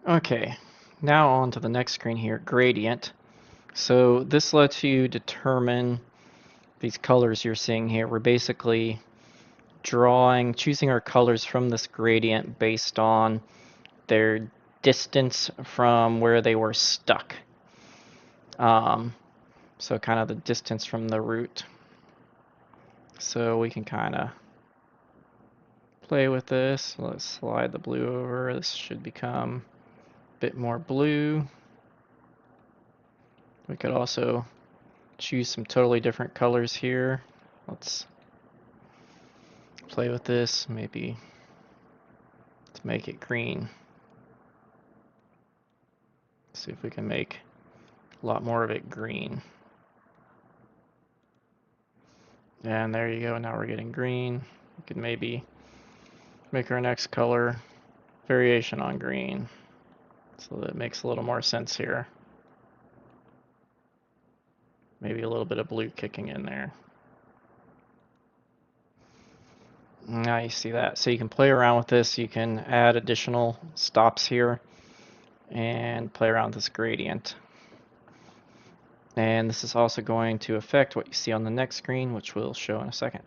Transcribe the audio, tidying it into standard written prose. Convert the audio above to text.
Okay, now on to the next screen here, gradient. So this lets you determine these colors you're seeing here. We're basically choosing our colors from this gradient based on their distance from where they were stuck. So kind of the distance from the root. So we can kind of play with this. Let's slide the blue over. This should become a bit more blue. We could also choose some totally different colors here. Let's play with this, maybe to make it green. See if we can make a lot more of it green. And there you go, now we're getting green. We could maybe make our next color variation on green. So that makes a little more sense here. Maybe a little bit of blue kicking in there. Now you see that. So you can play around with this. You can add additional stops here and play around with this gradient. And this is also going to affect what you see on the next screen, which we'll show in a second.